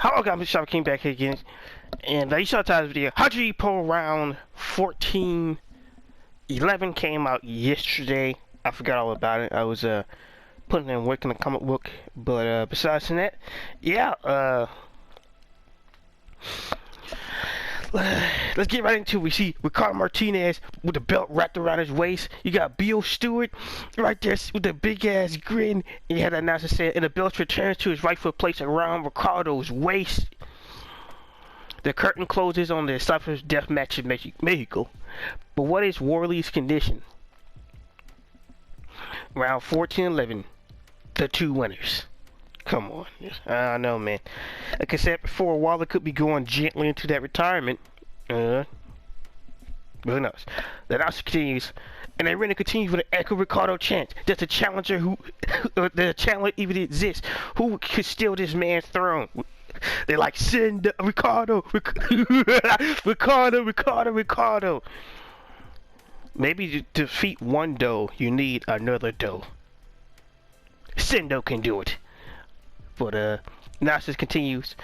Hello guys, Mr. Shop came back here again, and you saw the title of the video. Hajime Ippo round 14-11 came out yesterday. I forgot all about it. I was putting in work in the comic book, but besides that, yeah. Let's get right into it. We see Ricardo Martinez with the belt wrapped around his waist. You got Bill Stewart right there with the big ass grin. And you had that announcer saying, and the belt returns to his rightful place around Ricardo's waist. The curtain closes on the Cypher's death match in Mexico. But what is Worley's condition? Round 14-11, the two winners. Come on. I know, man. Like I said before, Waller could be going gently into that retirement. Who knows? The announcer continues, and the arena continues with an Echo Ricardo chant. There's a challenger the challenger even exists. Who could steal this man's throne? They like, send Ricardo, Ricardo. Maybe to defeat one doe, you need another doe. Sendo can do it. But Narcissus continues.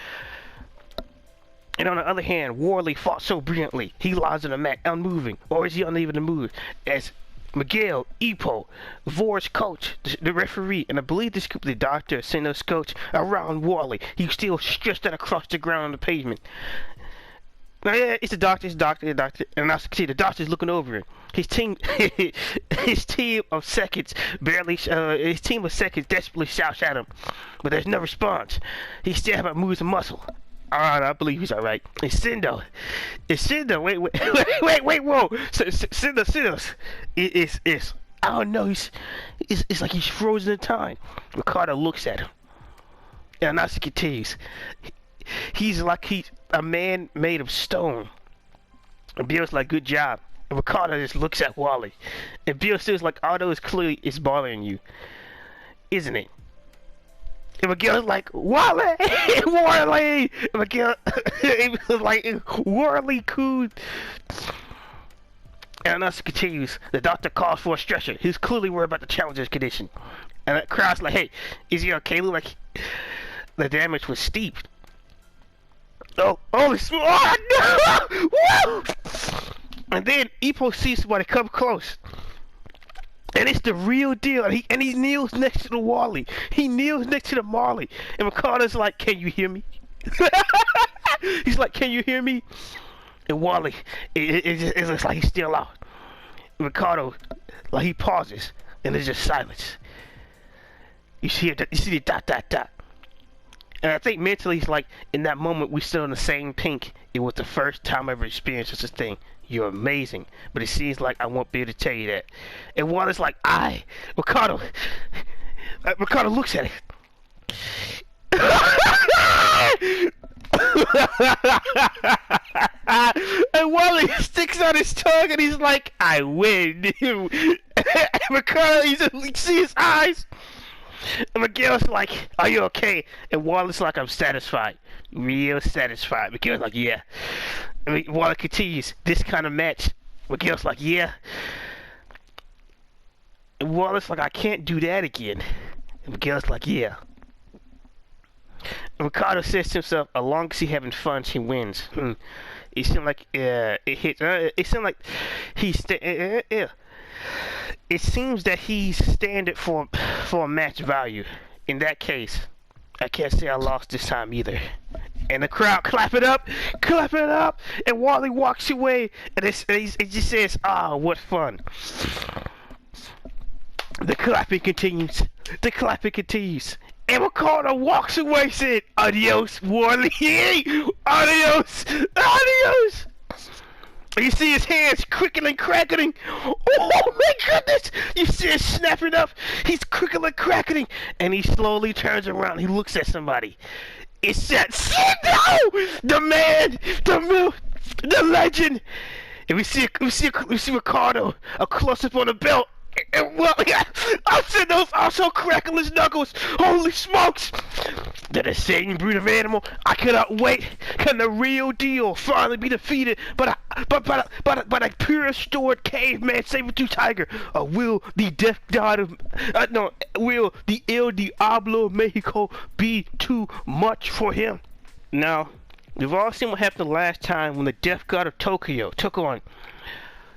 And on the other hand, Worley fought so brilliantly. He lies on the mat, unmoving, or is he unable to move? As Miguel, Ippo, Vor's coach, the referee, and I believe this could be the doctor, Sendo's coach, around Worley. He's still stretched out across the ground on the pavement. Now, yeah, it's the doctor, and I see the doctor's looking over him. His team of seconds desperately shouts at him, but there's no response. He still haven't moved a muscle. Alright, I believe he's alright. It's Sendo. Wait, whoa. Sendo. It's, I don't know, it's like he's frozen in time. Ricardo looks at him. And Nasi continues. He's a man made of stone. And Bill's like, good job. And Ricardo just looks at Wally. And Bill says like, although it's clearly it's bothering you. Isn't it? And Miguel's like, Wally! Worley! And Miguel was like, Worley cool. And us continues. The doctor calls for a stretcher. He's clearly worried about the challenger's condition. And the crowd's like, hey, is he okay? Look like the damage was steep. Oh no! Woo! And then Ippo sees somebody come close. And it's the real deal. And he kneels next to the Wally. He kneels next to the Marley. And Ricardo's like, can you hear me? He's like, can you hear me? And Wally, it looks like he's still out. And Ricardo, like he pauses. And there's just silence. You see the dot. And I think mentally he's like, in that moment we still in the same pink. It was the first time I ever experienced such a thing. You're amazing. But it seems like I won't be able to tell you that. And Wallace like, Ricardo looks at it. And Wally sticks out his tongue and he's like, I win. And Ricardo, you see his eyes. And Miguel's like, are you okay? And Wallace like, I'm satisfied. Real satisfied. Miguel's like, yeah. And Wallace continues, this kind of match. Miguel's like, yeah. And Wallace like, I can't do that again. And Miguel's like, yeah. And Ricardo says to himself, as long as he's having fun, he wins. It seemed like it hits. It seemed like he's It seems that he's standard for a match value. In that case, I can't say I lost this time either. And the crowd clap it up, and Wally walks away, and it just says, what fun. The clapping continues. And Ricardo walks away saying, adios, Wally. Adios. You see his hands crickling, cracking. Oh my goodness! You see it snapping up. He's crickling, cracking, and he slowly turns around. He looks at somebody. It's that Sendo, the man, the legend. And we see Ricardo a close up on the belt. And well, I'll send those also crackle his knuckles. Holy smokes! They're the same breed of animal. I cannot wait. Can the real deal finally be defeated? But a pure stored caveman saber-tooth tiger. Or will the death god of will the El Diablo of Mexico be too much for him? Now, we've all seen what happened the last time when the Death God of Tokyo took on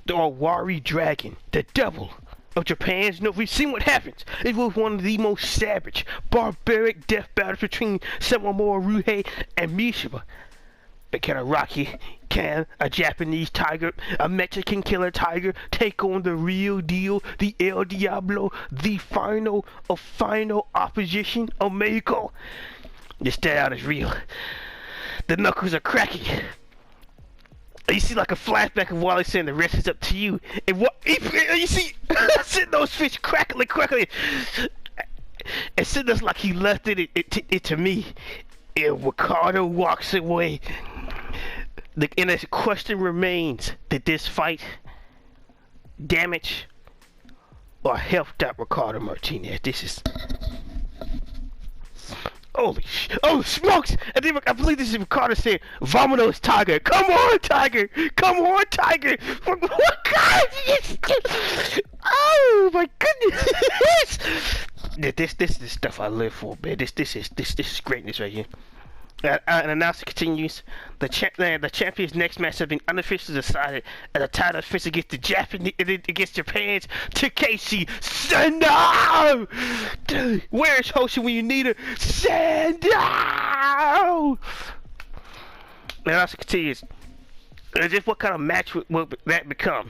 the Owari Dragon, the devil of Japan's. No, we've seen what happens. It was one of the most savage, barbaric death battles between Semamoru Ryuhei and Mishima. But can a Rocky, can a Japanese tiger, a Mexican killer tiger take on the real deal, the El Diablo, the final of final opposition of Mexico? The stare out is real. The knuckles are cracking. You see like a flashback of Wally saying the rest is up to you. And what you see sitting those fish crackling. And sitting there like he left it to me. And Ricardo walks away. And the question remains, did this fight damage or helped out Ricardo Martinez? This is oh smokes! And then I believe this is Ricardo saying, "Vámonos, Tiger! Come on, Tiger! Come on, Tiger!" Oh my goodness! This is the stuff I live for, man. This is greatness right here. And announcer continues, the champion's next match has been unofficially decided as a title defense against Japan's Takeshi Sendo! Dude, where's Hoshi when you need her? Sendo! The announcer continues, just what kind of match will that become?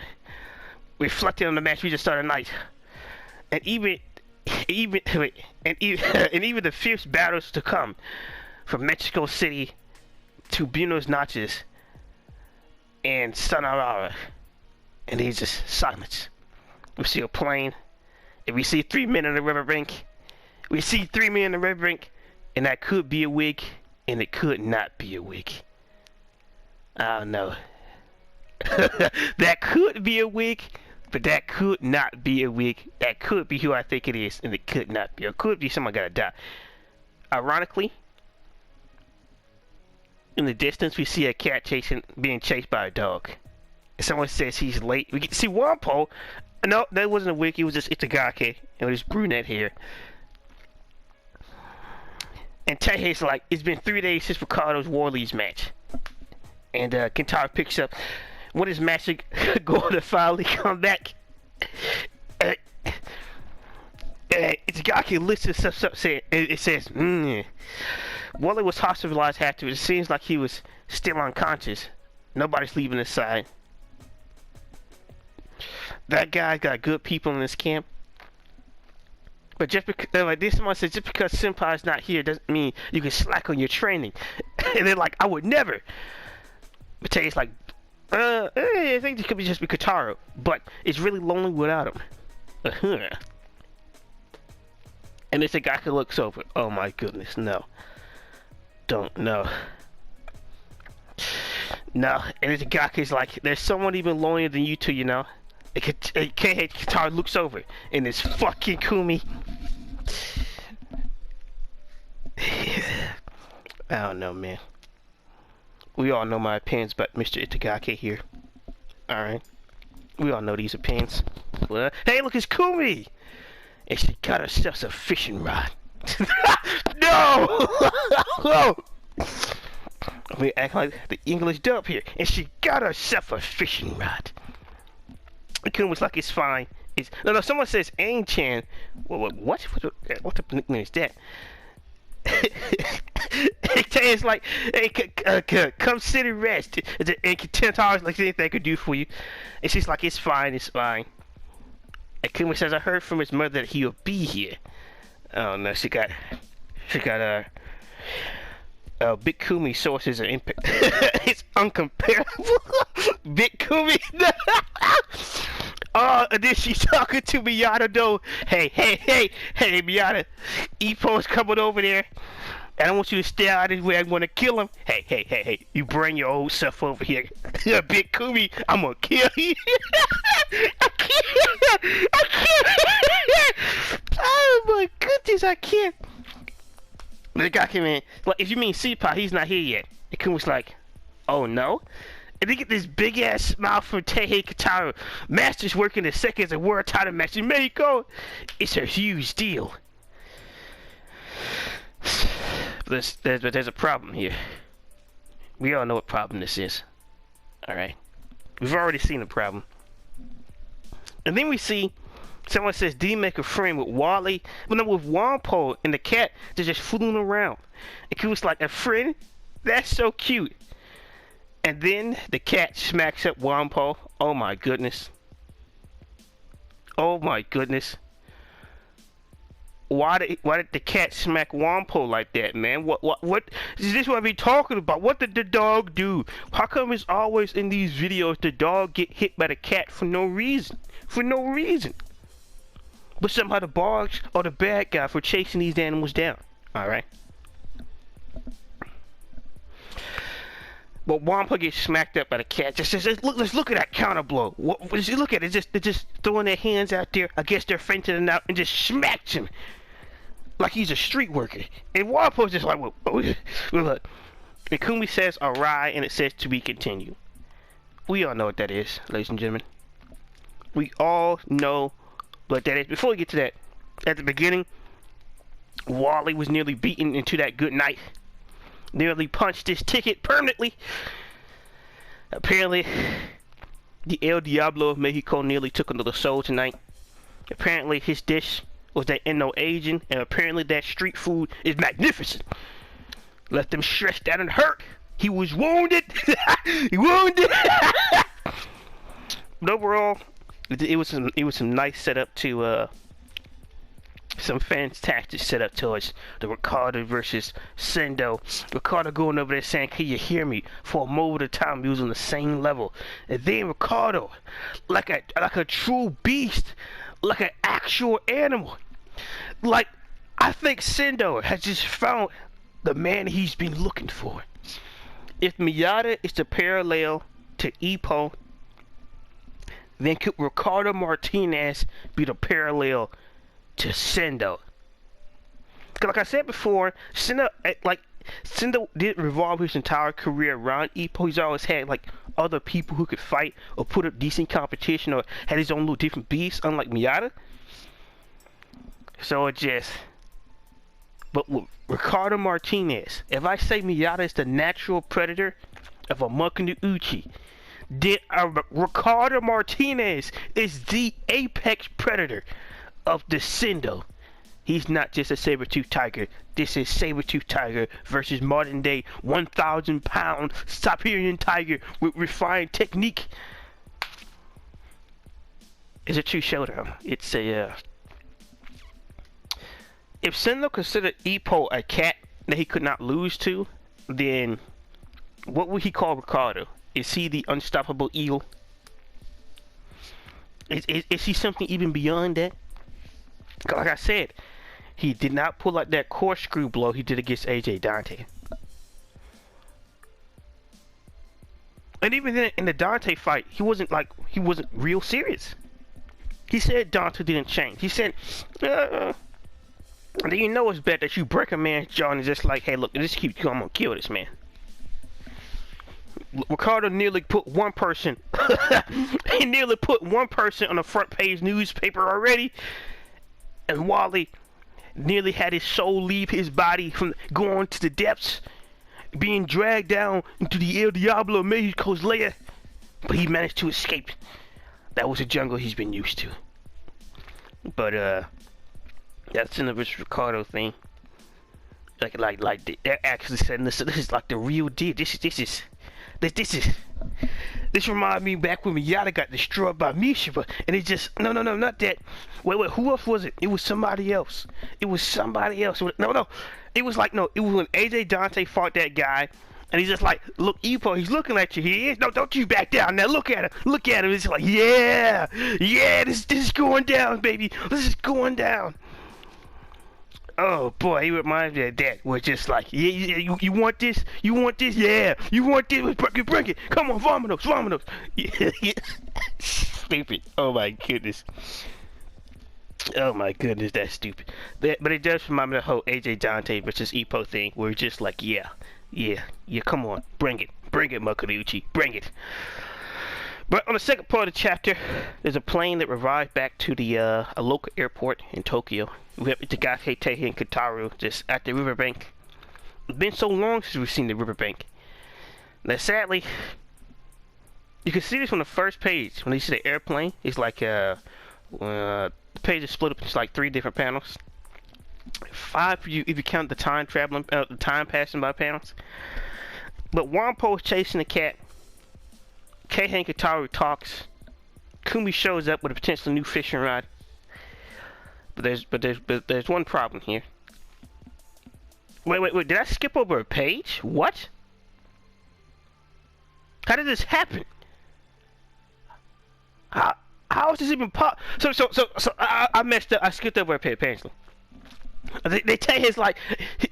Reflecting on the match we just started tonight. And even the fierce battles to come. From Mexico City to Buenos Aires and Sonora, and there's just silence. We see a plane, and we see 3 men in the river rink. We see 3 men in the river rink, and that could be a wig, and it could not be a wig. I don't know. That could be a wig, but that could not be a wig. That could be who I think it is, and it could not be. It could be someone gotta die. Ironically, in the distance, we see a cat being chased by a dog. And someone says he's late. We get to see Wampo. No, that wasn't a wig. It was just Itagaki. And with his brunette hair. And Teihei's like, it's been 3 days since Ricardo's Warley's match. And Kentaro picks up, when is Magic going to finally come back? Itagaki lifts himself up, it says, Wally was hospitalized afterwards. It seems like he was still unconscious. Nobody's leaving his side. That guy's got good people in this camp. But just because, like this one says, just because Senpai's not here doesn't mean you can slack on your training. And they're like, I would never. But Tay's like, I think this could be just be Kotaro. But it's really lonely without him. And this guy looks over. Oh my goodness, no. Don't know. No, and the Gaku's like, there's someone even lonelier than you two, you know. Kotaro looks over, and it's fucking Kumi. I don't know, man. We all know my opinions about Mr. Itagaki here. Alright. We all know these opinions. Well, hey, look, it's Kumi! And she got herself a fishing rod. No! We act like the English dub here, and she got herself a fishing rod. Kun was like, it's fine. It's no. Someone says Ain-chan. What the nickname is that? It's like, hey, come sit and rest. And $10 like anything I could do for you. And she's like, it's fine, it's fine. And Kun says, I heard from his mother that he'll be here. Oh no, she got Big Kumi sources are it's uncomparable. Big Kumi. Oh, and then she's talking to Miyata though. Hey, Miyata. Ippo's coming over there. And I want you to stay out of his way. I'm gonna kill him. Hey. You bring your old self over here. Big Kumi, I'm gonna kill you. I can't. Oh my goodness, I can't. The guy came in. Like, if you mean Senpai, he's not here yet. And Kumi's like, oh no? And they get this big ass smile from Teihei Kotaro. Masters working the second as a world title match in Mexico. It's a huge deal. But there's a problem here. We all know what problem this is. Alright. We've already seen the problem. And then we see someone says, did he make a friend with Wally? Well, no, with Wampo and the cat. They're just fooling around. And he was like, a friend? That's so cute. And then the cat smacks up Wampo. Oh my goodness. Oh my goodness. Why did the cat smack Wampo like that, man? What is this what I be talking about? What did the dog do? How come it's always in these videos the dog get hit by the cat for no reason? For no reason. But somehow the dogs are the bad guy for chasing these animals down. Alright. But Wampa gets smacked up by the cat. Just let's look at that counter blow. Just look at it. They're just throwing their hands out there against their feinting out and just smacks him like he's a street worker. And Wampo's just like, look. And Kumi says alright, and it says to be continued. We all know what that is, ladies and gentlemen. We all know what that is. Before we get to that, at the beginning, Wally was nearly beaten into that good night. Nearly punched his ticket permanently. Apparently, the El Diablo of Mexico nearly took another soul tonight. Apparently, his dish was that Eno Asian, and apparently that street food is magnificent. Left him stretched out and hurt. He was wounded. He wounded. But overall, it was some nice setup to some fantastic setup towards the Ricardo versus Sendo. Ricardo going over there saying, can you hear me? For a moment of time, he was on the same level. And then Ricardo, like a true beast, like an actual animal. Like, I think Sendo has just found the man he's been looking for. If Miyata is the parallel to Ippo, then could Ricardo Martinez be the parallel to Sendo? Like I said before, Sendo didn't revolve his entire career around Ippo. He's always had like other people who could fight or put up decent competition or had his own little different beasts, unlike Miyata. So it just, but with Ricardo Martinez, if I say Miyata is the natural predator of a Monkey Uchi, then Ricardo Martinez is the apex predator of the Sendo. He's not just a saber-toothed tiger. This is saber-toothed tiger versus modern day 1,000-pound Siberian tiger with refined technique. It's a true showdown. It's a if Sendo considered Ippo a cat that he could not lose to, then what would he call Ricardo? Is he the unstoppable eagle? Is he something even beyond that? Like I said, he did not pull out that corkscrew blow he did against AJ Dante. And even then, in the Dante fight, he wasn't real serious. He said Dante didn't change. He said, do you know it's better that you break a man's jaw and just like, hey, look, this keeps going, I'm gonna kill this man. Ricardo nearly put one person, he nearly put one person on the front page newspaper already. And Wally nearly had his soul leave his body from going to the depths, being dragged down into the El Diablo of Mexico's lair. But he managed to escape. That was a jungle he's been used to. But that's in the Ricardo thing. They're actually saying this is like the real deal. This reminds me back when Miyata got destroyed by Mishima, and it just no, not that. Wait, who else was it? It was somebody else. It was no. It was when AJ Dante fought that guy, and he's just like, look, Ippo, he's looking at you. He is. No, don't you back down now. Look at him. It's like, yeah, this is going down, baby. This is going down. Oh boy, he reminds me of that. We're just like, yeah, you want this? You want this? Yeah, you want this? Bring it. Come on, Vominos. Yeah. Stupid. Oh my goodness. That's stupid. But it does remind me of the whole AJ Dante versus Ippo thing, where it's just like, yeah, come on, bring it, Makuruchi, bring it. But on the second part of the chapter, there's a plane that revived back to the a local airport in Tokyo. We have Itagaki, Tehi, and Kataru just at the riverbank. It's been so long since we've seen the riverbank. Now, sadly, you can see this on the first page. When you see the airplane, it's like the page is split up into like 3 different panels. 5 for you if you count the time traveling, the time passing by panels. But Wampo is chasing the cat. Keihan Kataru talks. Kumi shows up with a potentially new fishing rod. But there's one problem here. Wait, did I skip over a page? What? How did this happen? How is this even So I messed up. I skipped over a page, apparently. They tell you it's like,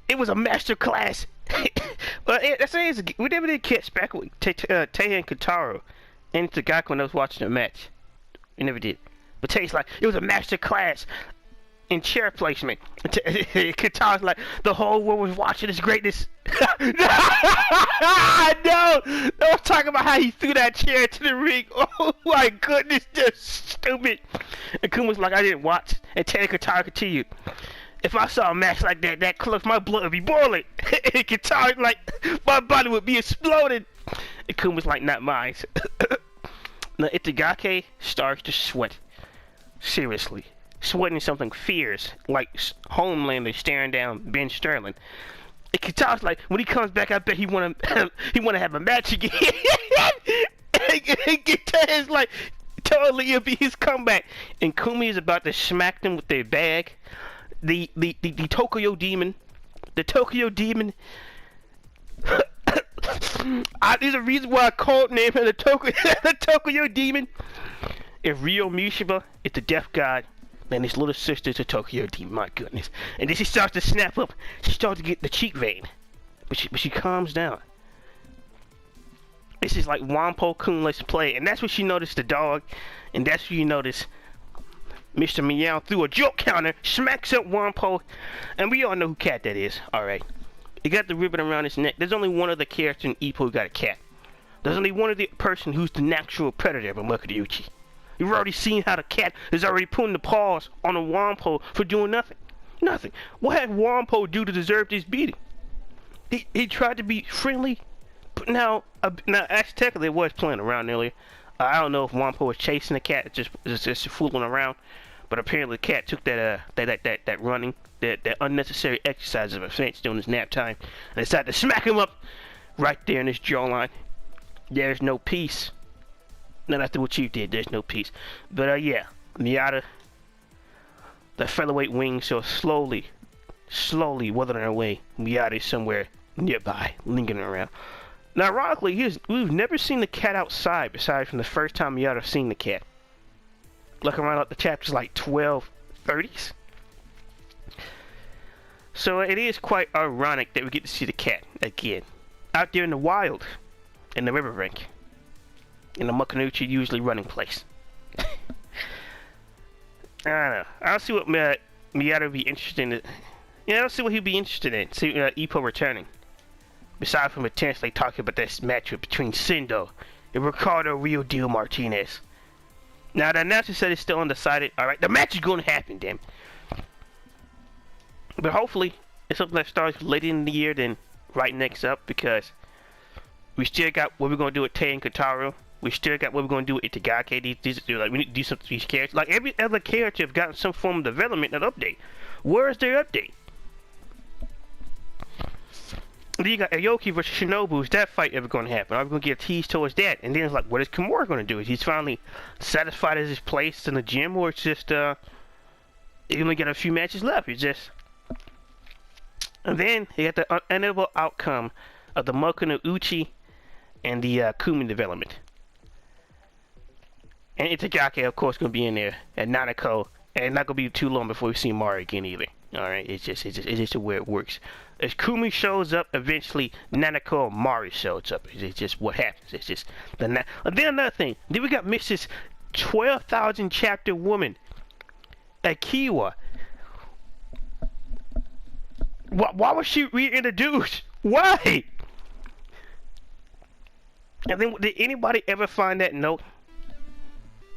it was a master class. But that's it. We never did catch back with Teiya and Kotaro and Tagaku when I was watching the match. We never did. But Teiya's like, it was a master class in chair placement. Kataro's like, the whole world was watching his greatness. No! I was talking about how he threw that chair to the ring. Oh my goodness, just stupid. And Kuma's like, I didn't watch. And Teiya and Kotaro continued. If I saw a match like that close, my blood would be boiling. And Kataro's like, my body would be exploding. And Kuma's like, not mine. Now Itagaki starts to sweat. Seriously. Sweating something fierce, like Homelander staring down Ben Sterling. And Kataro's like, when he comes back, I bet he wanna have a match again. And Kataro's like, totally it'll be his comeback. And Kumi is about to smack them with their bag. The Tokyo Demon. The Tokyo Demon. There's a reason why I called name him the Tokyo Demon. If Ryo Mishima is the death god, then his little sister's a Tokyo Demon. My goodness. And then she starts to snap up. She starts to get the cheek vein. But she calms down. This is like Wampo-kun likes to play. And that's when she noticed the dog. And that's when you notice Mr. Meow threw a joke counter, smacks up Wampo, and we all know who cat that is. Alright. He got the ribbon around his neck. There's only one other character in Ippo who got a cat. There's only one other person who's the natural predator of Makuryuchi. You've already seen how the cat is already putting the paws on a Wampo for doing nothing. Nothing. What had Wampo do to deserve this beating? He tried to be friendly, but now actually technically it was playing around earlier. I don't know if Wampo was chasing the cat, just fooling around, but apparently the cat took that running, that unnecessary exercise of offense during his nap time, and decided to smack him up right there in his jawline. There's no peace. Not after what Chief did, there's no peace. But yeah, Miata, the featherweight wings so slowly weathering their way. Miata is somewhere nearby, lingering around. Now, ironically, we've never seen the cat outside besides from the first time Miata seen the cat. Like around like the chapters like 1230s. So it is quite ironic that we get to see the cat again. Out there in the wild, in the river rink. In the Makuryuchi usually running place. I don't know. I'll see what Miata would be interested in. I'll see what he'd be interested in. See Ippo returning. Besides from potentially talking about this matchup between Sendo and Ricardo Real Deal Martinez. Now the announcer said it's still undecided. Alright, the match is going to happen, damn. But hopefully, it's something that starts later in the year than right next up, because we still got what we're going to do with Tei and Kotaro. We still got what we're going to do with Itagaki. Like, we need to do something to these characters. Like, every other character have gotten some form of development and update. Where is their update? Then you got Aoki versus Shinobu. Is that fight ever going to happen? Are we going to get a tease towards that? And then it's like, what is Kimura going to do? Is he finally satisfied as his place in the gym? Or it's just, he only got a few matches left? It's just... And then, you got the inevitable outcome of the Makuryuchi and the Kumi development. And Itagaki, of course, going to be in there. And Nanako. And it's not going to be too long before we see Mari again either. Alright, it's just the way it works. As Kumi shows up, eventually Nanako and Mari shows up. It's just what happens. It's just and then another thing. Then we got Mrs. 12,000 chapter woman, Akiwa. Why was she reintroduced? Why? And then did anybody ever find that note?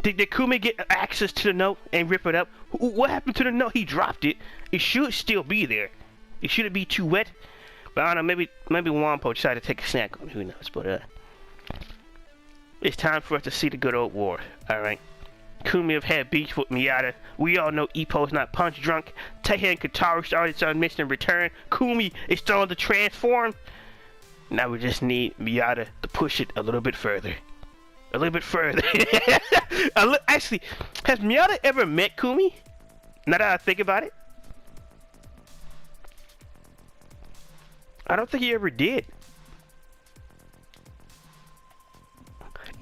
Did Kumi get access to the note and rip it up? What happened to the note? He dropped it. It should still be there. It shouldn't be too wet. But I don't know, maybe Wampo decided to take a snack on me, who knows, but it's time for us to see the good old war, alright? Kumi have had beef with Miyata. We all know Ippo's not punch drunk. Taiha and Kataru started on mission to return. Kumi is starting to transform. Now we just need Miyata to push it a little bit further. A little bit further. Actually, has Miyata ever met Kumi? Now that I think about it. I don't think he ever did.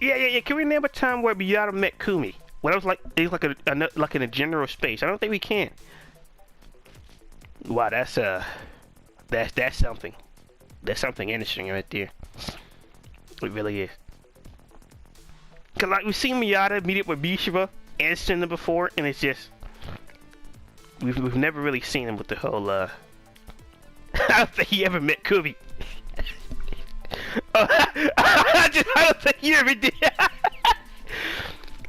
Yeah. Can we name a time where Miyata met Kumi? When I was like, it's like in a general space. I don't think we can. Wow, that's something. That's something interesting right there. It really is. Cause like we've seen Miyata meet up with Mishima and Cinder before, and it's just we've never really seen him with the whole. I don't think he ever met Kumi. I don't think he ever did.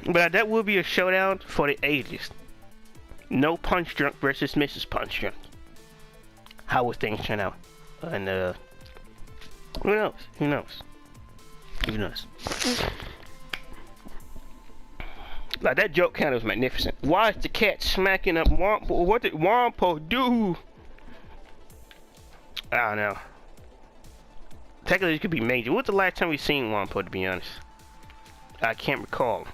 But that will be a showdown for the ages. No Punch Drunk versus Mrs. Punch Drunk. How will things turn out? And who knows? Who knows? Who knows? Like that joke count was magnificent. Why is the cat smacking up Wampo? What did Wampo do? I don't know. Technically, it could be major. What's the last time we seen Wampo, to be honest? I can't recall.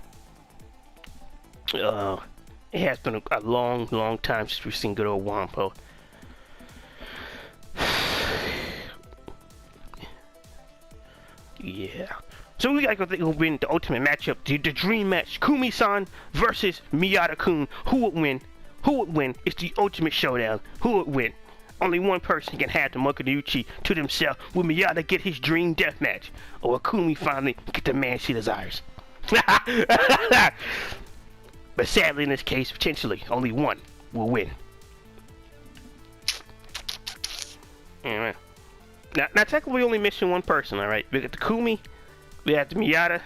It has been a long time since we've seen good old Wampo. Yeah. So we gotta go think who'll win the ultimate matchup, the dream match, Kumi-san versus Miyata-kun. Who would win? Who would win? It's the ultimate showdown. Who would win? Only one person can have the Mokunuchi to themselves. Will Miyata get his dream death match? Or will Kumi finally get the man she desires? But sadly in this case, potentially, only one will win. Anyway. Now technically we only missing one person, alright? We got the Kumi, we got the Miyata,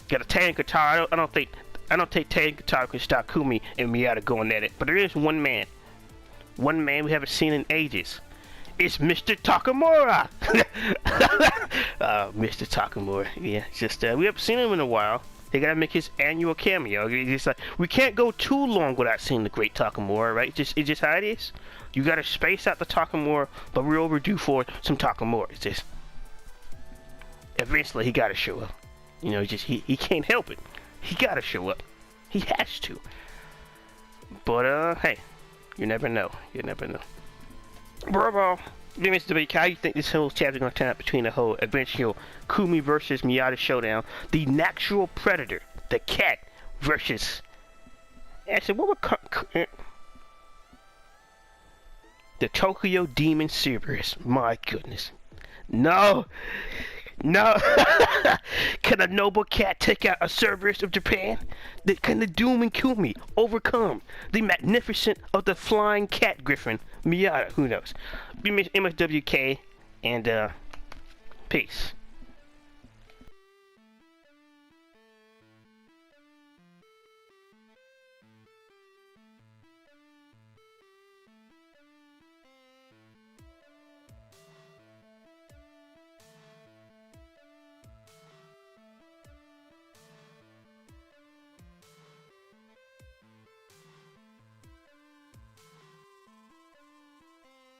got a Taiha and Kataru. I don't think Taiha and Kataru can stop Kumi and Miyata going at it. But there is one man. One man we haven't seen in ages. It's Mr. Takamura! Mr. Takamura. Yeah, just we haven't seen him in a while. They gotta make his annual cameo. It's like, we can't go too long without seeing the great Takamura, right? It's just how it is. You gotta space out the Takamura, but we're overdue for some Takamura. It's just eventually he gotta show up. You know, just he can't help it. He gotta show up. He has to. But hey, you never know. You never know. Bravo. Mr. W, how you think this whole chapter is going to turn out between the whole eventual Kumi versus Miyata showdown, the natural predator, the cat, versus... Actually, what would... the Tokyo Demon Cerberus. My goodness. No! No! Can a noble cat take out a Cerberus of Japan? Can the Doom and Kumi overcome the magnificent of the flying cat griffin, Miyata? Who knows? MSWK, and peace.